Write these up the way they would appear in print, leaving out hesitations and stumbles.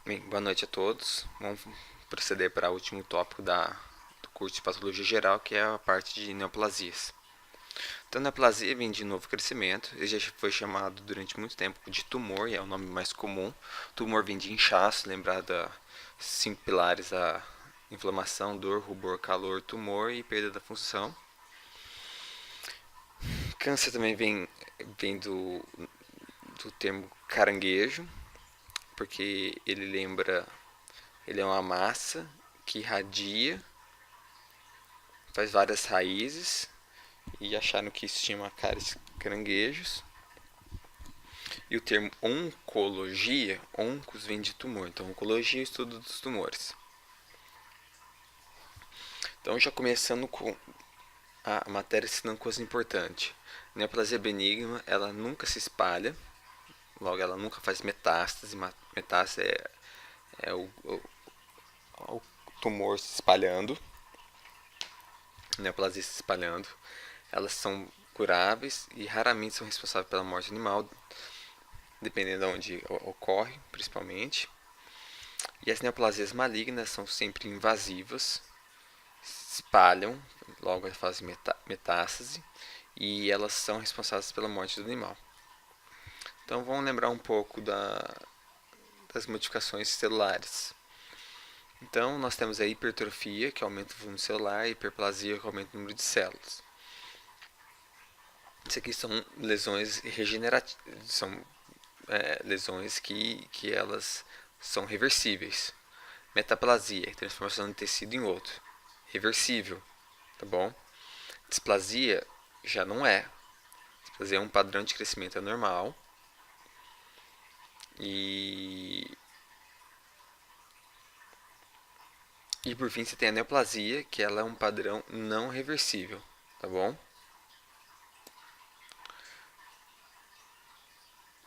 Bem, boa noite a todos. Vamos proceder para o último tópico do curso de Patologia Geral, que é a parte de neoplasias. Então, neoplasia vem de novo crescimento, ele já foi chamado durante muito tempo de tumor, e é o nome mais comum. Tumor vem de inchaço, lembrar da 5 pilares: a inflamação, dor, rubor, calor, tumor e perda da função. Câncer também vem do termo caranguejo, porque ele é uma massa que irradia, faz várias raízes, e acharam que isso tinha uma cara de caranguejos. E o termo oncologia, oncos vem de tumor, então oncologia é o estudo dos tumores. Então, já começando com a matéria, ensinando coisa importante. A neoplasia benigna, ela nunca se espalha, logo ela nunca faz metástase. Metástase é o tumor se espalhando, a neoplasia se espalhando. Elas são curáveis e raramente são responsáveis pela morte animal, dependendo de onde ocorre, principalmente. E as neoplasias malignas são sempre invasivas, se espalham, logo fazem metástase, e elas são responsáveis pela morte do animal. Então vamos lembrar um pouco das modificações celulares. Então nós temos a hipertrofia, que aumenta o volume celular, e a hiperplasia, que aumenta o número de células. Isso aqui são lesões regenerativas, são lesões que elas são reversíveis. Metaplasia, transformação de tecido em outro, reversível, tá bom? Displasia já não é. Displasia é um padrão de crescimento anormal. E por fim você tem a neoplasia, que ela é um padrão não reversível, tá bom?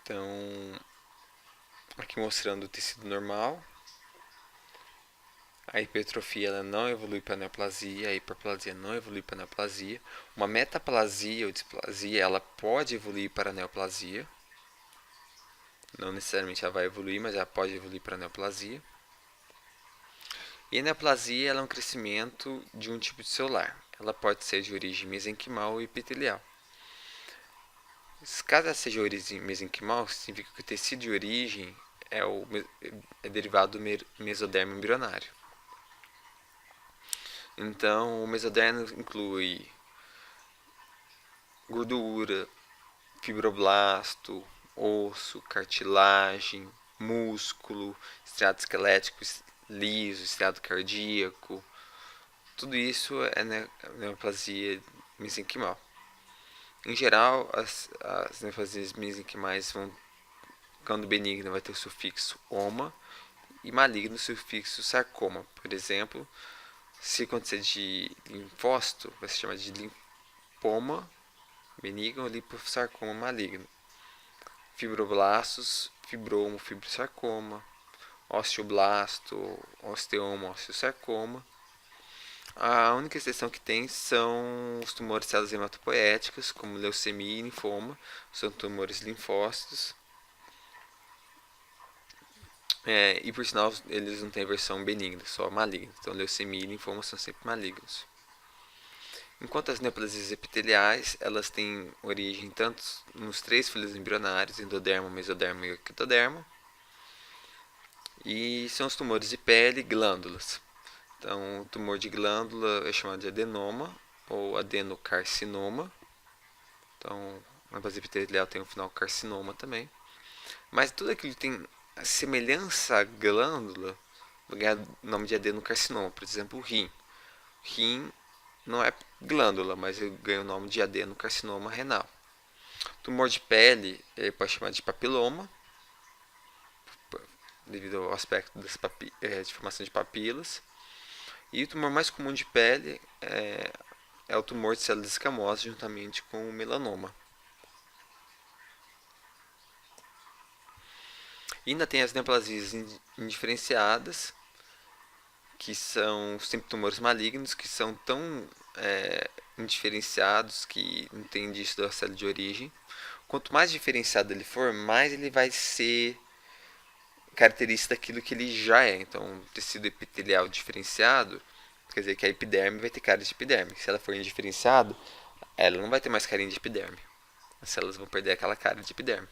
Então, aqui mostrando o tecido normal. A hipertrofia ela não evolui para neoplasia, a hiperplasia não evolui para neoplasia. Uma metaplasia ou displasia, ela pode evoluir para neoplasia. Não necessariamente ela vai evoluir, mas ela pode evoluir para neoplasia. E a neoplasia ela é um crescimento de um tipo de celular. Ela pode ser de origem mesenquimal ou epitelial. Caso ela seja de origem mesenquimal, significa que o tecido de origem é derivado do mesodermo embrionário. Então, o mesodermo inclui gordura, fibroblasto, osso, cartilagem, músculo, estriado esquelético liso, estriado cardíaco. Tudo isso é neoplasia mesenquimal. Em geral, as neoplasias mesenquimais vão, quando benigna, vai ter o sufixo oma, e maligno o sufixo sarcoma. Por exemplo, se acontecer de linfócito, vai se chamar de linfoma benigno ou liposarcoma maligno. Fibroblastos, fibromo, fibrosarcoma. Osteoblasto, osteoma, osteosarcoma. A única exceção que tem são os tumores de células hematopoéticas, como leucemia e linfoma, são tumores linfócitos. E por sinal, eles não têm versão benigna, só maligna. Então, leucemia e linfoma são sempre malignos. Enquanto as neoplasias epiteliais, elas têm origem tanto nos 3 filos embrionários, endodermo, mesodermo e ectodermo, e são os tumores de pele e glândulas. Então, o tumor de glândula é chamado de adenoma ou adenocarcinoma. Então, a neoplasia epitelial tem o final carcinoma também. Mas tudo aquilo que tem semelhança à glândula vai ganhar o nome de adenocarcinoma. Por exemplo, o rim. Rim não é glândula, mas ele ganha o nome de adenocarcinoma renal. Tumor de pele, ele pode chamar de papiloma, devido ao aspecto de formação de papilas. E o tumor mais comum de pele é o tumor de células escamosas, juntamente com o melanoma. E ainda tem as neoplasias indiferenciadas, que são sempre tumores malignos, que são tão indiferenciados que não tem indício da célula de origem. Quanto mais diferenciado ele for, mais ele vai ser característica daquilo que ele já é. Então, um tecido epitelial diferenciado, quer dizer que a epiderme vai ter cara de epiderme. Se ela for indiferenciada, ela não vai ter mais carinha de epiderme. As células vão perder aquela cara de epiderme.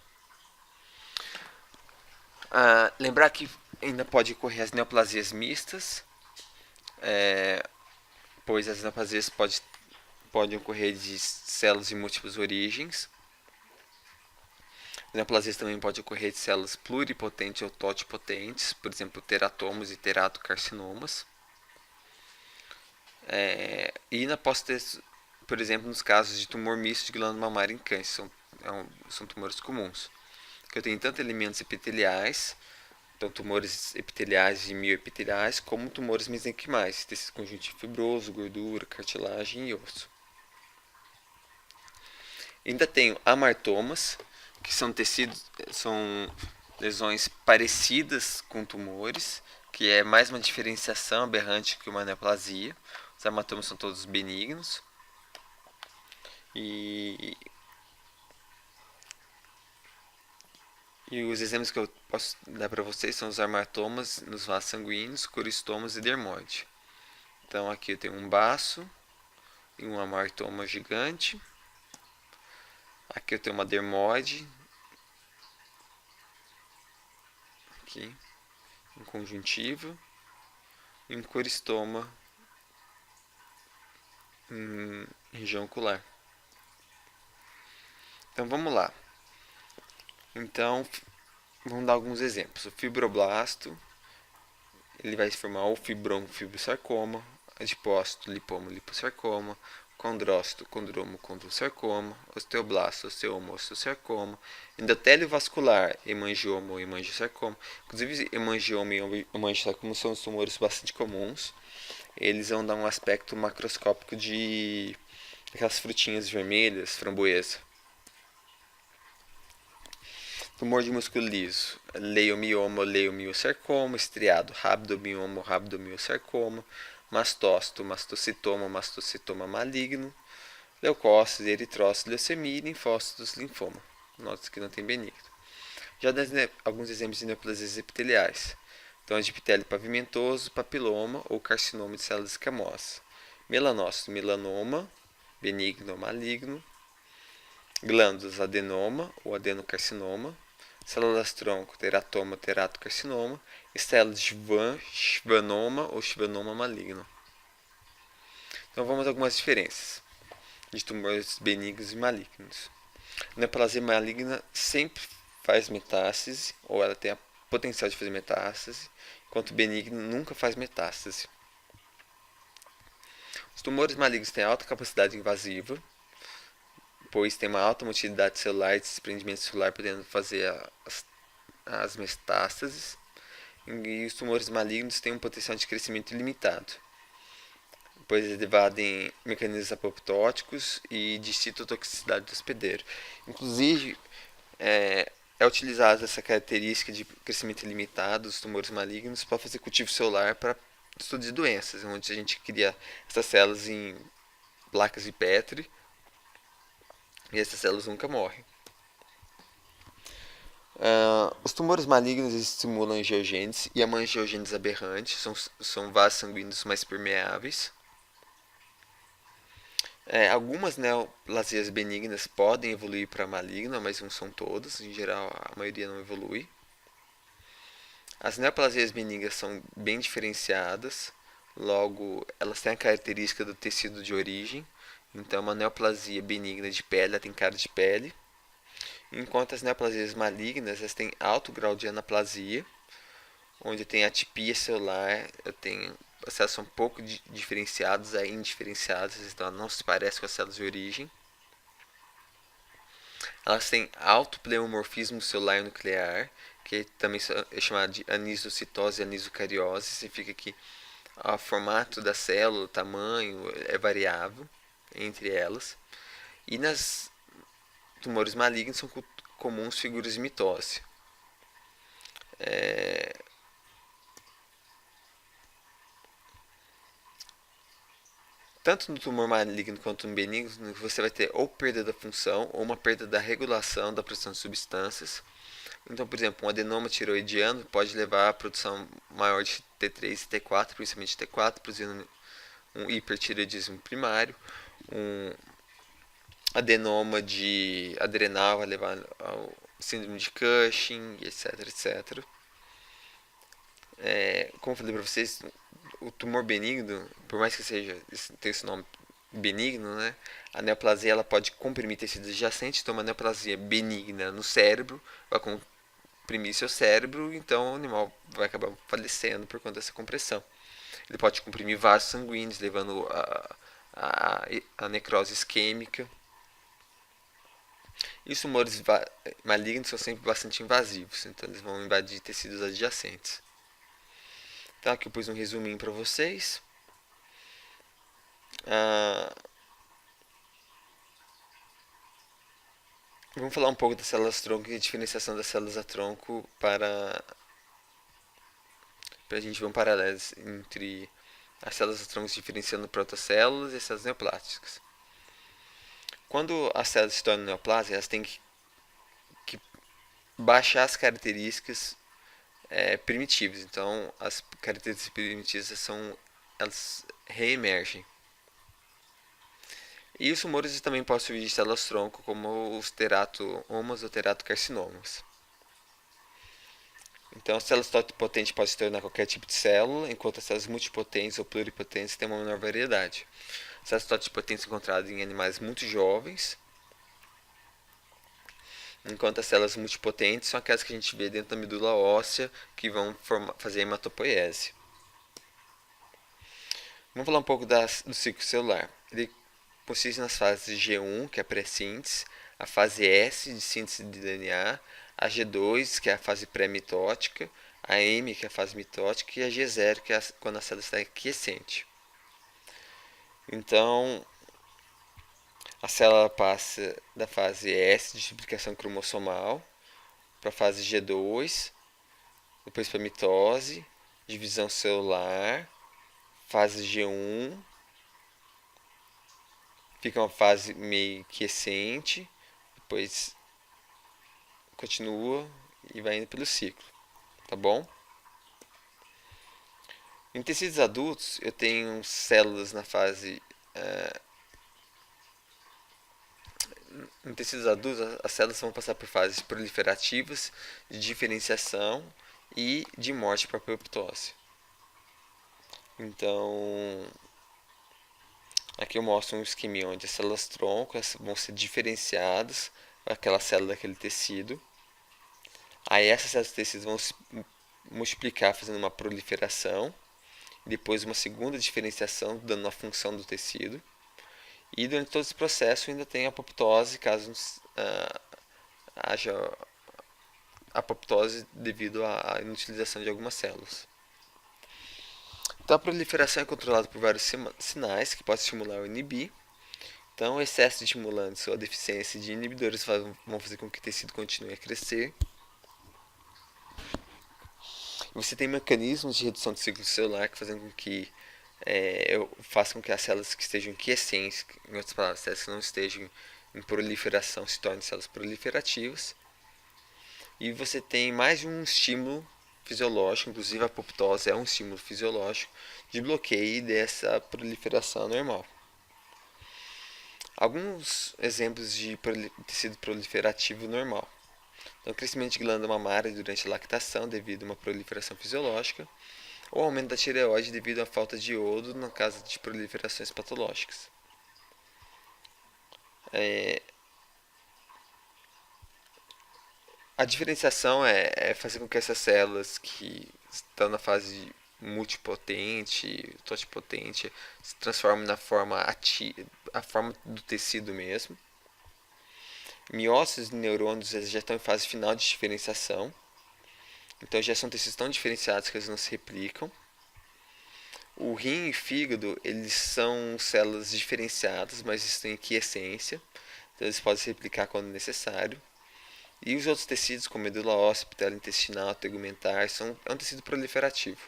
Lembrar que ainda pode ocorrer as neoplasias mistas, pois as neoplasias podem ocorrer de células de múltiplas origens. As neoplasias também podem ocorrer de células pluripotentes ou totipotentes, por exemplo, teratomos e teratocarcinomas. E ainda posso ter, por exemplo, nos casos de tumor misto de glândula mamária em câncer, são tumores comuns, que eu tenho tanto elementos epiteliais, então tumores epiteliais e mioepiteliais, como tumores mesenquimais, tecido conjuntivo fibroso, gordura, cartilagem e osso. Ainda tenho amartomas, que são lesões parecidas com tumores, que é mais uma diferenciação aberrante que uma neoplasia. Os hematomas são todos benignos. E os exemplos que eu posso dar para vocês são os hematomas nos vasos sanguíneos, coristomas e dermoide. Então aqui eu tenho um baço e um hematoma gigante. Aqui eu tenho uma dermoide. Aqui, um conjuntivo e um coristoma em região ocular. Então vamos lá. Então vamos dar alguns exemplos. O fibroblasto, ele vai formar o fibromo, fibrosarcoma, adipócito, lipomo, liposarcoma, condrócito, condromo, condrosarcoma, osteoblasto, osteoma, osteosarcoma, endotélio vascular, hemangioma ou hemangiosarcoma. Inclusive, hemangioma e hemangiosarcoma são tumores bastante comuns. Eles vão dar um aspecto macroscópico de aquelas frutinhas vermelhas, framboesa. Tumor de músculo liso, leiomioma, leiomiosarcoma, estriado, rabdomioma, rabdomiosarcoma, mastócito, mastocitoma, mastocitoma maligno, leucócitos, eritrócitos, leucemia e linfócitos, linfoma. Note que não tem benigno. Já dá alguns exemplos de neoplasias epiteliais. Então, de epitélio pavimentoso, papiloma ou carcinoma de células escamosas. Melanócito, melanoma, benigno ou maligno. Glândulas, adenoma ou adenocarcinoma. Células tronco, teratoma, teratocarcinoma. E células de schwannoma ou schwannoma maligno. Então, vamos a algumas diferenças de tumores benignos e malignos. A neoplasia maligna sempre faz metástase, ou ela tem a potencial de fazer metástase, enquanto o benigno nunca faz metástase. Os tumores malignos têm alta capacidade invasiva, pois tem uma alta motilidade celular e desprendimento celular, podendo fazer as metástases. E os tumores malignos têm um potencial de crescimento ilimitado, pois evadem mecanismos apoptóticos e de citotoxicidade do hospedeiro. Inclusive, é utilizada essa característica de crescimento ilimitado dos tumores malignos para fazer cultivo celular para estudo de doenças, onde a gente cria essas células em placas de Petri e essas células nunca morrem. Os tumores malignos estimulam a angiogênese e a angiogênese aberrante, são vasos sanguíneos mais permeáveis. Algumas neoplasias benignas podem evoluir para maligna, mas não são todas, em geral a maioria não evolui. As neoplasias benignas são bem diferenciadas, logo elas têm a característica do tecido de origem, então uma neoplasia benigna de pele tem cara de pele, enquanto as neoplasias malignas elas têm alto grau de anaplasia, onde tem atipia celular, as células são um pouco diferenciadas, indiferenciadas, então ela não se parece com as células de origem. Elas têm alto pleomorfismo celular e nuclear, que também é chamado de anisocitose e anisocariose, significa que o formato da célula, o tamanho é variável entre elas. E nas tumores malignos são comuns figuras de mitose. Tanto no tumor maligno quanto no benigno, você vai ter ou perda da função ou uma perda da regulação da produção de substâncias. Então, por exemplo, um adenoma tiroidiano pode levar à produção maior de T3 e T4, principalmente T4, produzindo um hipertireoidismo primário. Um adenoma de adrenal vai levar ao síndrome de Cushing, etc, etc. Como eu falei para vocês, o tumor benigno, por mais que seja tenha esse nome benigno, né? A neoplasia ela pode comprimir tecidos adjacentes, então uma neoplasia benigna no cérebro vai comprimir seu cérebro, então o animal vai acabar falecendo por conta dessa compressão. Ele pode comprimir vasos sanguíneos, levando a necrose isquêmica. E os tumores malignos são sempre bastante invasivos, então eles vão invadir tecidos adjacentes. Então aqui eu pus um resuminho para vocês. Vamos falar um pouco das células tronco e a diferenciação das células a tronco para a gente ver um paralelo entre as células a tronco se diferenciando protocélulas e as células neoplásticas. Quando as células se tornam neoplásicas, elas têm que baixar as características primitivas. Então, as características primitivas elas reemergem. E os tumores também podem surgir de células tronco, como os teratomas ou teratocarcinomas. Então, as células totipotentes podem se tornar qualquer tipo de célula, enquanto as células multipotentes ou pluripotentes têm uma menor variedade. As células totipotentes são encontradas em animais muito jovens, enquanto as células multipotentes são aquelas que a gente vê dentro da medula óssea, que vão fazer a hematopoiese. Vamos falar um pouco do ciclo celular. Ele consiste nas fases G1, que é a pré-síntese, a fase S, de síntese de DNA, a G2, que é a fase pré-mitótica, a M, que é a fase mitótica, e a G0, que é quando a célula está quiescente. Então, a célula passa da fase S, de duplicação cromossomal, para a fase G2, depois para a mitose, divisão celular, fase G1, fica uma fase meio quiescente, depois continua e vai indo pelo ciclo, tá bom? Em tecidos adultos, eu tenho células na fase. Em tecidos adultos, as células vão passar por fases proliferativas, de diferenciação e de morte para a apoptose. Então, aqui eu mostro um esquema onde as células tronco vão ser diferenciadas para aquela célula daquele tecido. Aí essas células do tecido vão se multiplicar fazendo uma proliferação, depois uma segunda diferenciação dando a função do tecido. E durante todo esse processo ainda tem a apoptose, caso haja apoptose devido à inutilização de algumas células. Então a proliferação é controlada por vários sinais que podem estimular ou inibir. Então o excesso de estimulantes ou a deficiência de inibidores vão fazer com que o tecido continue a crescer. Você tem mecanismos de redução do ciclo celular que fazem com que façam com que as células que estejam quiescentes, em outras palavras, células que não estejam em proliferação se tornem células proliferativas. E você tem mais de um estímulo fisiológico, inclusive a apoptose é um estímulo fisiológico de bloqueio dessa proliferação normal. Alguns exemplos de tecido proliferativo normal. Então, crescimento de glândula mamária durante a lactação devido a uma proliferação fisiológica, ou aumento da tireoide devido à falta de iodo no caso de proliferações patológicas. A diferenciação é fazer com que essas células que estão na fase multipotente, totipotente, se transformem na forma a forma do tecido mesmo. Miócitos e neurônios já estão em fase final de diferenciação. Então já são tecidos tão diferenciados que eles não se replicam. O rim e fígado, eles são células diferenciadas, mas estão em quiescência. Então eles podem se replicar quando necessário. E os outros tecidos, como medula óssea, epitélio intestinal, tegumentar, é um tecido proliferativo.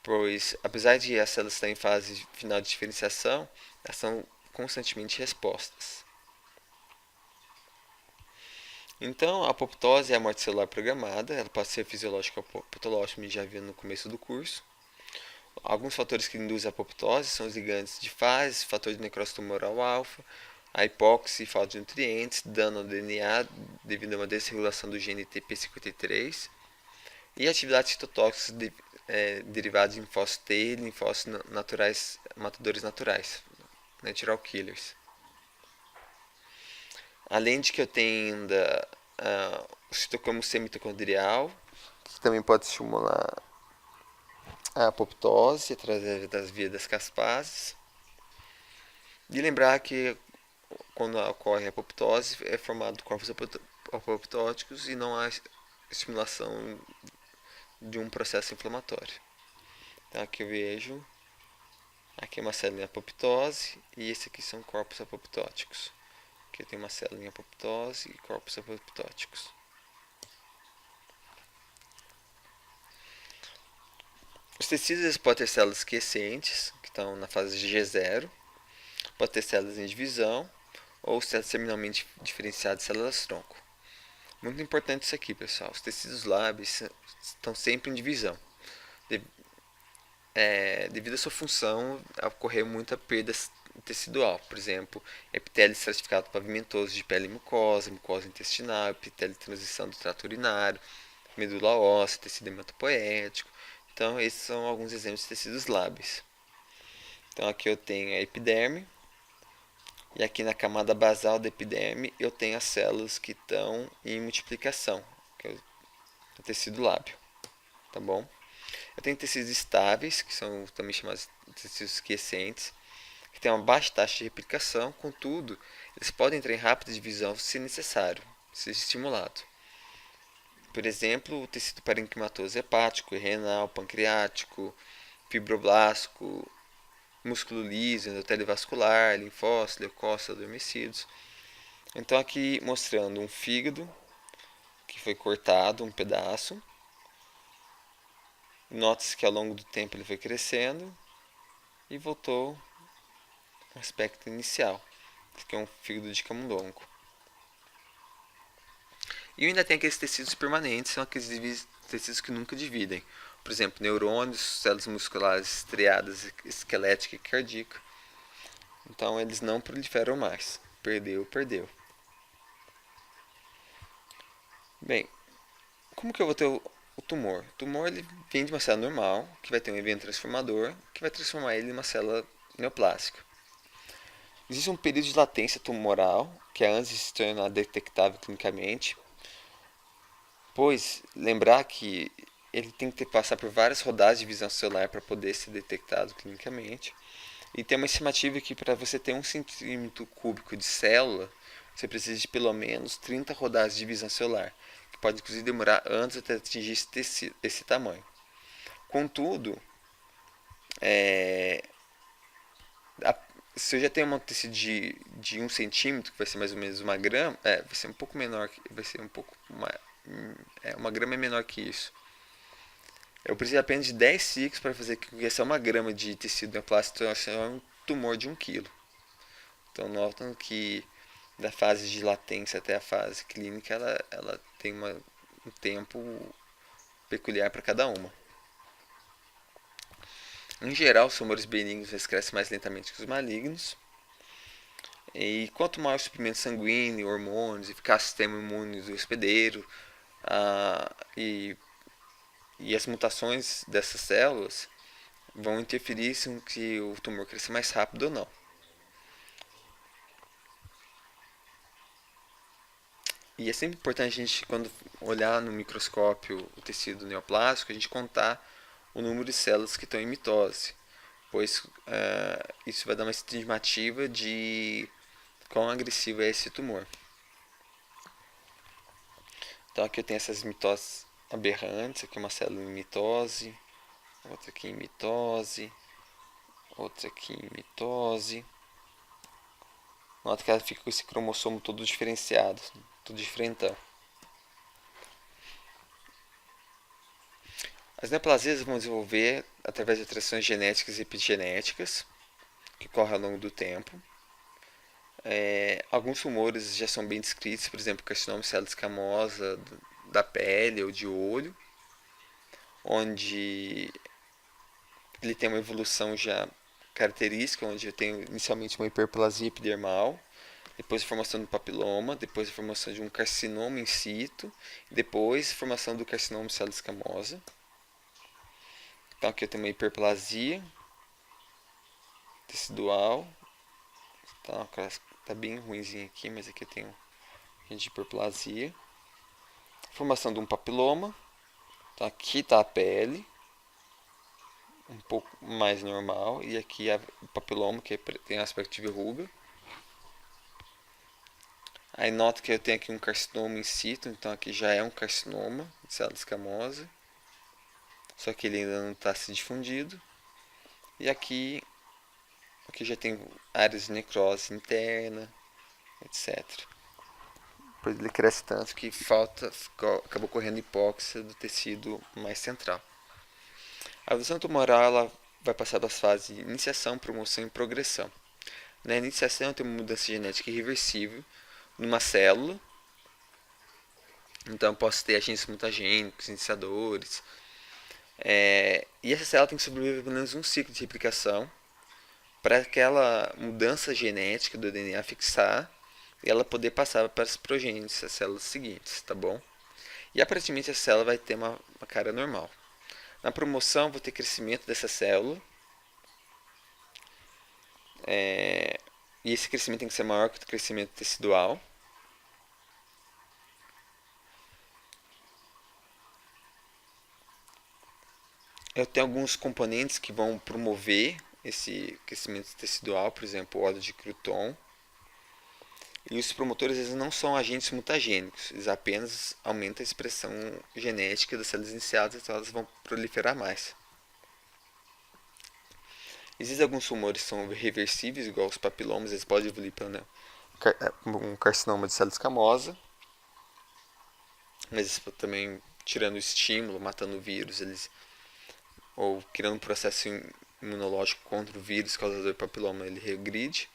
Pois, apesar de as células estarem em fase final de diferenciação, elas são constantemente respostas. Então, a apoptose é a morte celular programada, ela pode ser fisiológica ou patológica, como a gente já viu no começo do curso. Alguns fatores que induzem a apoptose são os ligantes de fase, fator de necrose tumoral alfa, a hipóxia e falta de nutrientes, dano ao DNA devido a uma desregulação do gene TP53 e atividades citotóxicas derivadas de linfócitos T e linfócitos naturais, matadores naturais, natural killers. Além de que eu tenho ainda o citocromo C mitocondrial, que também pode estimular a apoptose através das vias das caspases. E lembrar que quando ocorre a apoptose é formado corpos apoptóticos e não há estimulação de um processo inflamatório. Então aqui eu vejo, aqui é uma célula apoptose e esse aqui são corpos apoptóticos. Aqui tem uma célula em apoptose e corpos apoptóticos. Os tecidos podem ter células quiescentes, que estão na fase de G0, pode ter células em divisão ou células terminalmente diferenciadas de células-tronco. Muito importante isso aqui, pessoal. Os tecidos lábeis estão sempre em divisão. Devido à sua função, ocorreu muita perda tecidual. Por exemplo, epitélio estratificado pavimentoso de pele e mucosa, mucosa intestinal, epitélio de transição do trato urinário, medula óssea, tecido hematopoético. Então, esses são alguns exemplos de tecidos lábeis. Então, aqui eu tenho a epiderme. E aqui na camada basal da epiderme eu tenho as células que estão em multiplicação, que é o tecido lábio. Tá bom? Eu tenho tecidos estáveis, que são também chamados de tecidos quiescentes, que têm uma baixa taxa de replicação, contudo, eles podem entrar em rápida divisão se necessário, se estimulado. Por exemplo, o tecido parenquimatoso hepático, renal, pancreático, fibroblástico, músculo liso, endotélio vascular, linfócitos, leucócitos adormecidos. Então aqui mostrando um fígado que foi cortado um pedaço. Nota-se que ao longo do tempo ele foi crescendo e voltou ao aspecto inicial, que é um fígado de camundongo. E ainda tem aqueles tecidos permanentes, são aqueles tecidos que nunca dividem. Por exemplo, neurônios, células musculares estriadas, esquelética e cardíaca. Então eles não proliferam mais. Perdeu, perdeu. Bem, como que eu vou ter o tumor? O tumor ele vem de uma célula normal, que vai ter um evento transformador, que vai transformar ele em uma célula neoplásica. Existe um período de latência tumoral, que é antes de se tornar detectável clinicamente, pois lembrar que ele tem que passar por várias rodadas de visão celular para poder ser detectado clinicamente. E tem uma estimativa que para você ter 1 centímetro cúbico de célula, você precisa de pelo menos 30 rodadas de visão celular, que pode inclusive demorar anos até atingir esse tamanho. Contudo, se eu já tenho um tecido de 1 centímetro, que vai ser mais ou menos uma grama, vai ser um pouco menor, vai ser um pouco uma grama é menor que isso. Eu preciso apenas de 10 ciclos para fazer com que essa 1 grama de tecido neoplásico seja um tumor de 1 kg. Então notam que da fase de latência até a fase clínica ela tem um tempo peculiar para cada uma. Em geral, os tumores benignos eles crescem mais lentamente que os malignos. E quanto maior o suprimento sanguíneo, hormônios, eficácia do sistema imune do hospedeiro e as mutações dessas células vão interferir se o tumor crescer mais rápido ou não. E é sempre importante a gente, quando olhar no microscópio o tecido neoplásico, a gente contar o número de células que estão em mitose, pois isso vai dar uma estimativa de quão agressivo é esse tumor. Então aqui eu tenho essas mitoses aberrantes, aqui uma célula em mitose, outra aqui em mitose, outra aqui em mitose. Nota que ela fica com esse cromossomo todo diferenciado, tudo diferentão. As neoplasias vão desenvolver através de alterações genéticas e epigenéticas, que ocorrem ao longo do tempo. Alguns tumores já são bem descritos, por exemplo, carcinoma de célula escamosa da pele ou de olho, onde ele tem uma evolução já característica, onde eu tenho inicialmente uma hiperplasia epidermal, depois a formação do papiloma, depois a formação de um carcinoma in situ, depois a formação do carcinoma de célula escamosa. Então aqui eu tenho uma hiperplasia tecidual, tá bem ruimzinho aqui, mas aqui eu tenho de hiperplasia. Formação de um papiloma, então aqui está a pele, um pouco mais normal, e aqui o papiloma, que tem aspecto de verruga. Aí nota que eu tenho aqui um carcinoma in situ, então aqui já é um carcinoma de célula escamosa, só que ele ainda não está se difundido. E aqui já tem áreas de necrose interna, etc. Pois ele cresce tanto que acabou correndo hipóxia do tecido mais central. A evolução tumoral ela vai passar das fases de iniciação, promoção e progressão. Na iniciação tem uma mudança genética irreversível numa célula. Então eu posso ter agentes mutagênicos, iniciadores. E essa célula tem que sobreviver pelo menos um ciclo de replicação para aquela mudança genética do DNA fixar e ela poder passar para as progênitos, as células seguintes, tá bom? E aparentemente a célula vai ter uma cara normal. Na promoção, vou ter crescimento dessa célula. E esse crescimento tem que ser maior que o crescimento tecidual. Eu tenho alguns componentes que vão promover esse crescimento tecidual, por exemplo, o óleo de Crouton. E os promotores eles não são agentes mutagênicos, eles apenas aumentam a expressão genética das células iniciadas, então elas vão proliferar mais. Existem alguns tumores que são reversíveis, igual os papilomas, eles podem evoluir para um carcinoma de célula escamosa, mas também tirando o estímulo, matando o vírus, eles ou criando um processo imunológico contra o vírus causador do papiloma, ele regride.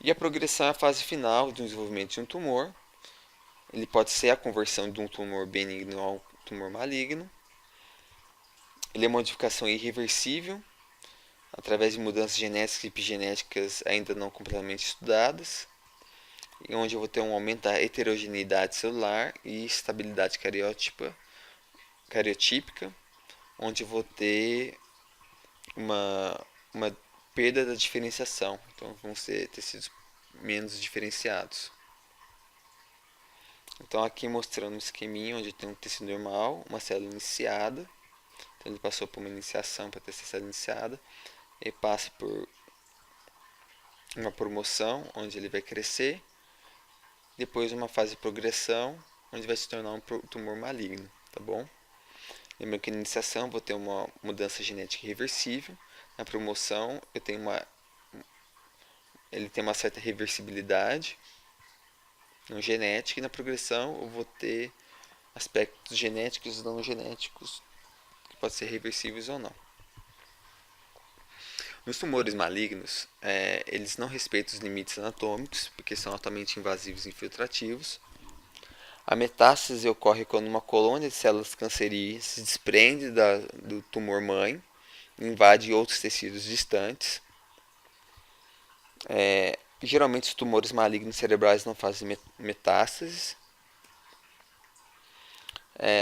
E a progressão é a fase final do desenvolvimento de um tumor. Ele pode ser a conversão de um tumor benigno a um tumor maligno. Ele é uma modificação irreversível, através de mudanças genéticas e epigenéticas ainda não completamente estudadas, onde eu vou ter um aumento da heterogeneidade celular e estabilidade cariotípica, onde eu vou ter uma perda da diferenciação, então vão ser tecidos menos diferenciados. Então aqui mostrando um esqueminha onde tem um tecido normal, uma célula iniciada, então ele passou por uma iniciação para ter essa célula iniciada, e passa por uma promoção, onde ele vai crescer, depois uma fase de progressão, onde vai se tornar um tumor maligno, tá bom? Lembrando que na iniciação vou ter uma mudança genética irreversível, na promoção ele tem uma certa reversibilidade não genética, e na progressão eu vou ter aspectos genéticos e não genéticos que podem ser reversíveis ou não. Nos tumores malignos, eles não respeitam os limites anatômicos, porque são altamente invasivos e infiltrativos. A metástase ocorre quando uma colônia de células cancerígenas se desprende do tumor-mãe e invade outros tecidos distantes. Geralmente os tumores malignos cerebrais não fazem metástases.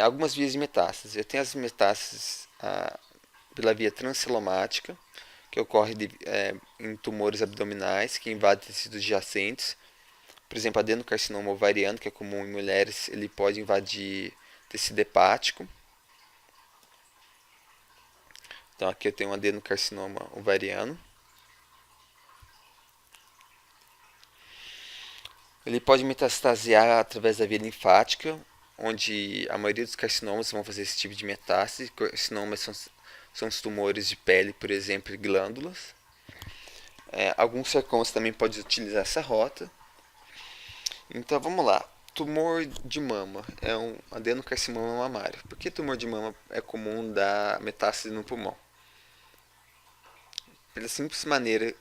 Algumas vias de metástase. Eu tenho as metástases pela via transcelomática, que ocorre em tumores abdominais que invadem tecidos adjacentes. Por exemplo, adenocarcinoma ovariano, que é comum em mulheres, ele pode invadir tecido hepático. Então aqui eu tenho um adenocarcinoma ovariano. Ele pode metastasear através da via linfática, onde a maioria dos carcinomas vão fazer esse tipo de metástase. Carcinomas são os tumores de pele, por exemplo, e glândulas. Alguns sarcomas também podem utilizar essa rota. Então vamos lá. Tumor de mama é um adenocarcinoma mamário. Por que tumor de mama é comum dar metástase no pulmão? pela simples maneira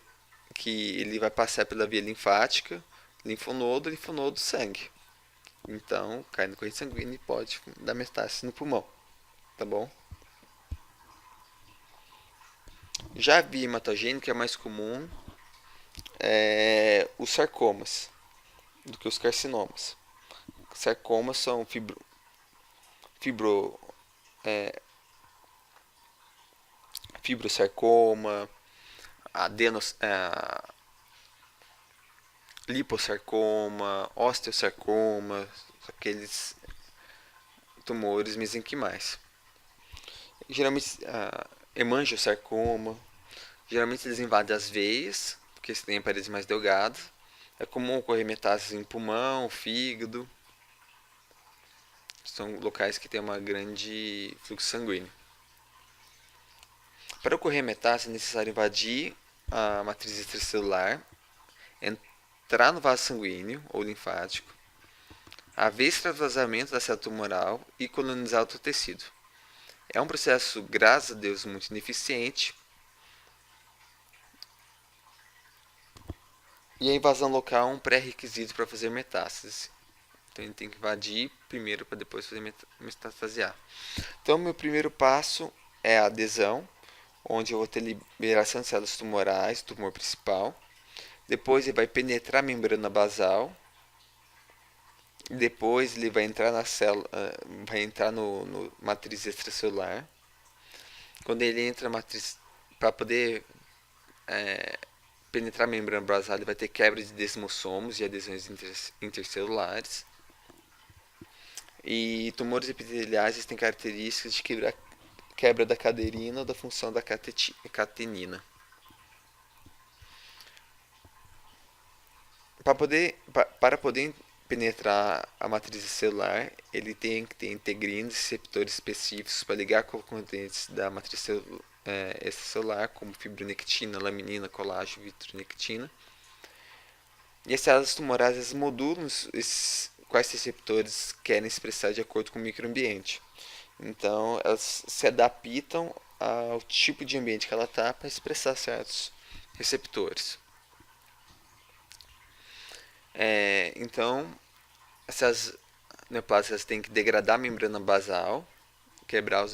que ele vai passar pela via linfática, linfonodo, sangue. Então, cai na corrente sanguínea e pode dar metástase no pulmão, tá bom? Já a via hematogênica é mais comum os sarcomas do que os carcinomas. Sarcomas são fibro, é, fibrosarcoma, adenos, liposarcoma, osteosarcoma, aqueles tumores mesenquimais. Geralmente, hemangiosarcoma, geralmente eles invadem as veias, porque eles têm paredes mais delgadas. É comum ocorrer metástases em pulmão, fígado. São locais que têm uma grande fluxo sanguíneo. Para ocorrer metástase é necessário invadir a matriz extracelular, entrar no vaso sanguíneo ou linfático, haver extravasamento da célula tumoral e colonizar outro tecido. É um processo, graças a Deus, muito ineficiente. E a invasão local é um pré-requisito para fazer metástase. Então ele tem que invadir primeiro para depois fazer metastasear. Então meu primeiro passo é a adesão, onde eu vou ter liberação de células tumorais, tumor principal. Depois ele vai penetrar a membrana basal. Depois ele vai entrar na célula, vai entrar no matriz extracelular. Quando ele entra na matriz, para poder penetrar a membrana basal, ele vai ter quebra de desmossomos e adesões intercelulares. E tumores epiteliais têm características de quebra da caderina ou da função da catenina. Para poder penetrar a matriz celular, ele tem que ter integrinos e receptores específicos para ligar com componentes da matriz extracelular, como fibronectina, laminina, colágeno, vitronectina. E as células tumorais modulam quais receptores querem expressar de acordo com o microambiente. Então, elas se adaptam ao tipo de ambiente que ela está para expressar certos receptores. Então, essas neoplásias têm que degradar a membrana basal, quebrar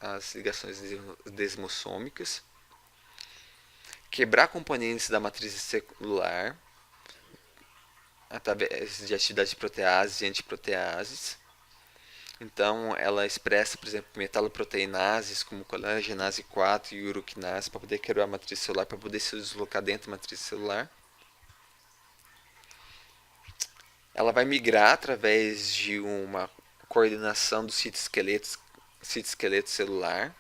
as ligações desmossômicas, quebrar componentes da matriz celular, através de atividade de proteases e antiproteases. Então, ela expressa, por exemplo, metaloproteinases como colagenase 4 e uroquinase para poder quebrar a matriz celular, para poder se deslocar dentro da matriz celular. Ela vai migrar através de uma coordenação do citoesqueleto celular.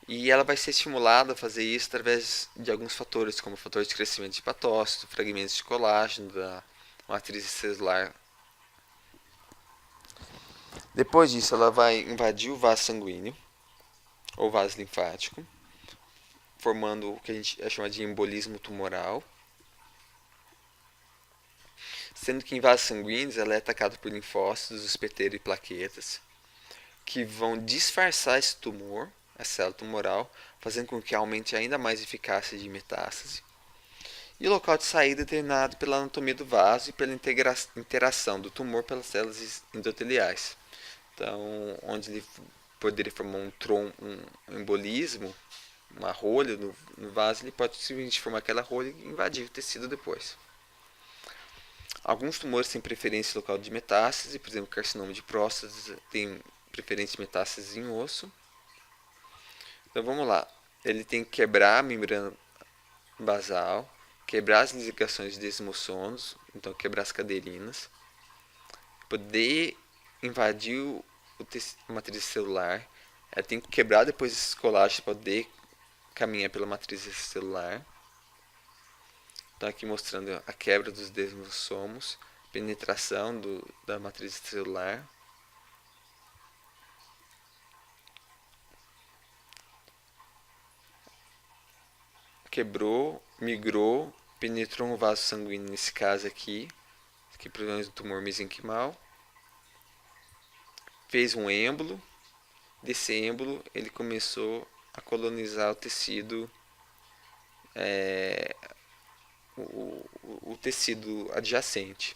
E ela vai ser estimulada a fazer isso através de alguns fatores, como o fator de crescimento de patócito, fragmentos de colágeno da matriz celular. Depois disso, ela vai invadir o vaso sanguíneo, ou vaso linfático, formando o que a gente chama de embolismo tumoral. Sendo que em vasos sanguíneos ela é atacada por linfócitos, hospeteiro e plaquetas, que vão disfarçar esse tumor, a célula tumoral, fazendo com que aumente ainda mais a eficácia de metástase. E o local de saída é determinado pela anatomia do vaso e pela interação do tumor pelas células endoteliais. Então, onde ele poderia formar um embolismo, uma rolha no vaso, ele pode simplesmente formar aquela rolha e invadir o tecido depois. Alguns tumores têm preferência local de metástase, por exemplo, carcinoma de próstata tem preferência de metástase em osso. Então vamos lá, ele tem que quebrar a membrana basal, quebrar as ligações de desmossomos, então quebrar as caderinas, poder invadir a matriz celular, ela tem que quebrar depois esses colágenos para poder caminhar pela matriz celular. Então aqui mostrando a quebra dos desmossomos, penetração da matriz celular. Quebrou, migrou, penetrou um vaso sanguíneo nesse caso aqui provavelmente um tumor mesenquimal. Fez um êmbolo, desse êmbolo ele começou a colonizar o tecido, o tecido adjacente.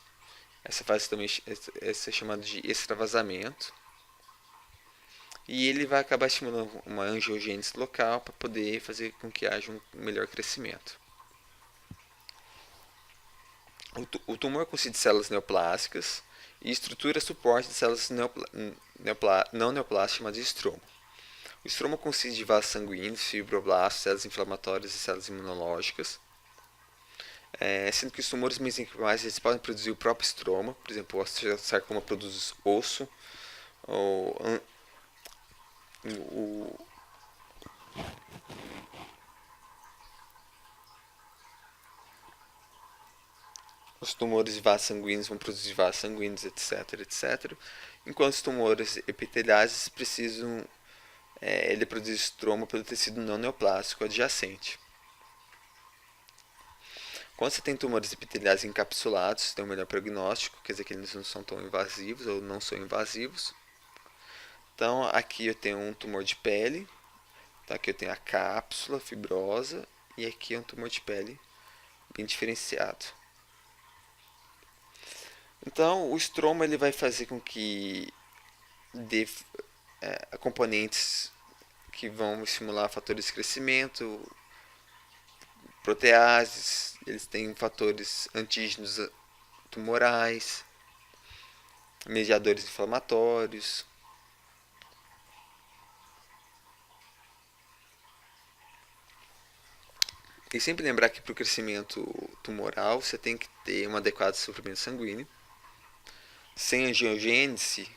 Essa fase também essa é chamada de extravasamento. E ele vai acabar estimulando uma angiogênese local para poder fazer com que haja um melhor crescimento. O tumor consiste de células neoplásicas e estrutura suporte de células não neoplásicas chamadas de estroma. O estroma consiste de vasos sanguíneos, fibroblastos, células inflamatórias e células imunológicas. Sendo que os tumores mesenquimais eles podem produzir o próprio estroma, por exemplo, o osteosarcoma produz osso, ou o, os tumores de vasos sanguíneos vão produzir vasos sanguíneos, etc, etc. Enquanto os tumores epiteliais precisam ele produz estroma pelo tecido não neoplástico adjacente. Quando você tem tumores epiteliais encapsulados, tem um melhor prognóstico, quer dizer que eles não são tão invasivos ou não são invasivos. Então aqui eu tenho um tumor de pele, então aqui eu tenho a cápsula fibrosa e aqui é um tumor de pele bem diferenciado. Então o estroma ele vai fazer com que dê componentes que vão estimular fatores de crescimento, proteases, eles têm fatores antígenos tumorais, mediadores inflamatórios. E sempre lembrar que para o crescimento tumoral você tem que ter um adequado suprimento sanguíneo. Sem angiogênese,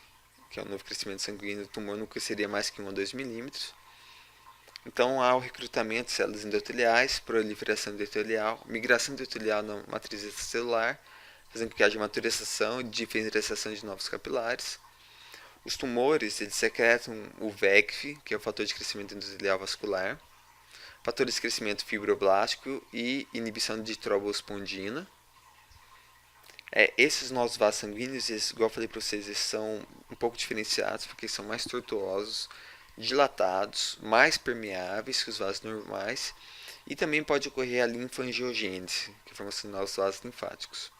que é o novo crescimento sanguíneo, o tumor não cresceria mais que 1 a 2 milímetros. Então há o recrutamento de células endoteliais, proliferação endotelial, migração endotelial na matriz extracelular, fazendo com que haja maturização e diferenciação de novos capilares. Os tumores eles secretam o VEGF, que é o fator de crescimento endotelial vascular, fatores de crescimento fibroblástico e inibição de trombospondina. Esses nossos vasos sanguíneos, igual eu falei para vocês, eles são um pouco diferenciados porque são mais tortuosos, dilatados, mais permeáveis que os vasos normais e também pode ocorrer a linfangiogênese, que é a formação dos vasos linfáticos.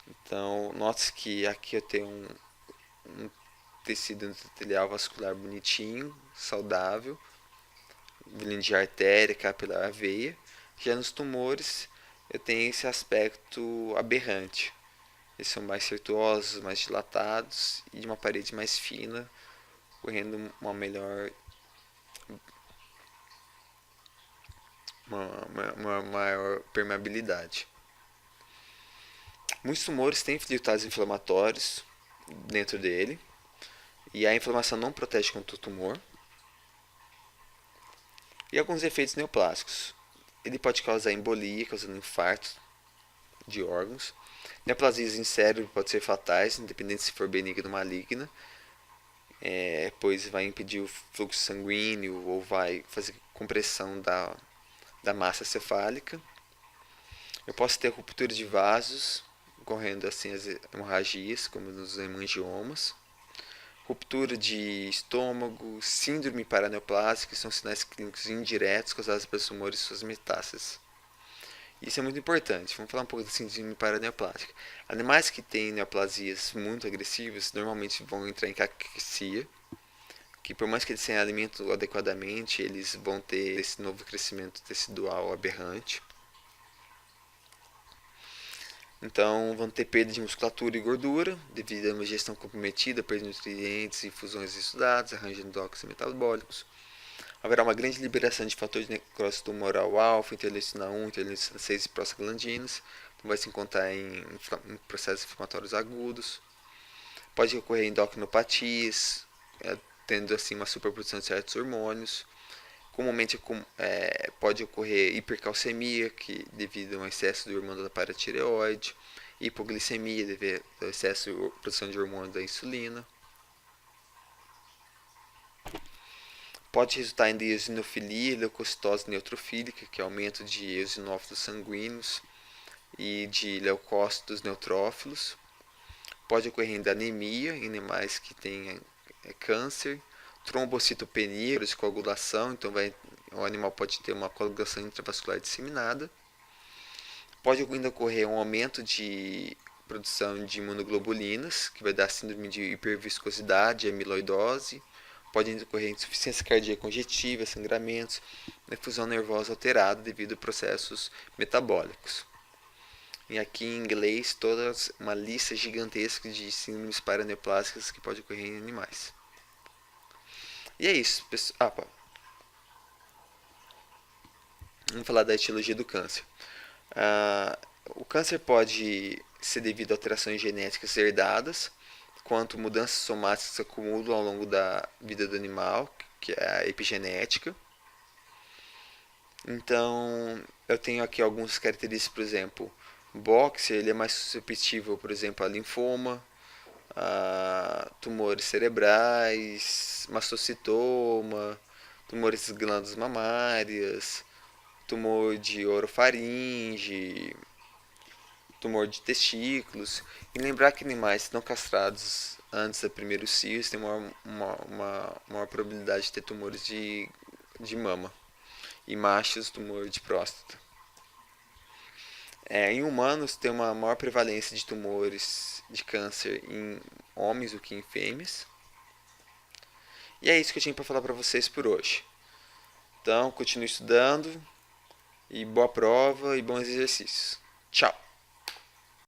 Então, note que aqui eu tenho um tecido endotelial vascular bonitinho, saudável, vindo de artéria, capilar, veia. Já nos tumores, eu tenho esse aspecto aberrante. Eles são mais tortuosos, mais dilatados e de uma parede mais fina, correndo uma maior permeabilidade. Muitos tumores têm resultados inflamatórios dentro dele e a inflamação não protege contra o tumor. E alguns efeitos neoplásicos. Ele pode causar embolia, causando infarto de órgãos. Neoplasias em cérebro podem ser fatais, independente se for benigna ou maligna, pois vai impedir o fluxo sanguíneo ou vai fazer compressão da massa cefálica. Eu posso ter ruptura de vasos, ocorrendo assim as hemorragias, como nos hemangiomas. Ruptura de estômago, síndrome paraneoplásica, que são sinais clínicos indiretos causados pelos tumores e suas metástases. Isso é muito importante. Vamos falar um pouco da síndrome paraneoplásica. Animais que têm neoplasias muito agressivas normalmente vão entrar em caquexia, que por mais que eles tenham alimento adequadamente, eles vão ter esse novo crescimento tecidual aberrante. Então vão ter perda de musculatura e gordura devido a uma digestão comprometida, perda de nutrientes, infusões estudadas, arranjo endócrinos e metabólicos. Haverá uma grande liberação de fatores de necrose tumoral alfa, interleucina 1, interleucina 6 e prostaglandinas. Então vai se encontrar em processos inflamatórios agudos. Pode ocorrer endocrinopatias, tendo assim uma superprodução de certos hormônios. Comumente pode ocorrer hipercalcemia, devido a um excesso do hormônio da paratireoide, hipoglicemia, devido ao excesso de produção de hormônio da insulina. Pode resultar em eosinofilia, leucocitose neutrofílica, que é aumento de eosinófilos sanguíneos e de leucócitos neutrófilos. Pode ocorrer em anemia em animais que têm câncer, trombocitopenia, coagulação, então o animal pode ter uma coagulação intravascular disseminada. Pode ainda ocorrer um aumento de produção de imunoglobulinas, que vai dar síndrome de hiperviscosidade, amiloidose. Pode ainda ocorrer insuficiência cardíaca congestiva, sangramentos, efusão nervosa alterada devido a processos metabólicos. E aqui em inglês, toda uma lista gigantesca de síndromes paraneoplásicas que pode ocorrer em animais. E é isso, pessoal. Vamos falar da etiologia do câncer. O câncer pode ser devido a alterações genéticas herdadas, quanto mudanças somáticas se acumulam ao longo da vida do animal, que é a epigenética. Então, eu tenho aqui algumas características, por exemplo, o boxer ele é mais suscetível, por exemplo, a linfoma, a tumores cerebrais, mastocitoma, tumores das glândulas mamárias, tumor de orofaringe, tumor de testículos. E lembrar que animais não castrados antes da primeira cio têm maior probabilidade de ter tumores de mama. E machos, tumor de próstata. Em humanos, tem uma maior prevalência de tumores de câncer em homens do que em fêmeas. E é isso que eu tinha para falar para vocês por hoje. Então, continue estudando, e boa prova e bons exercícios. Tchau!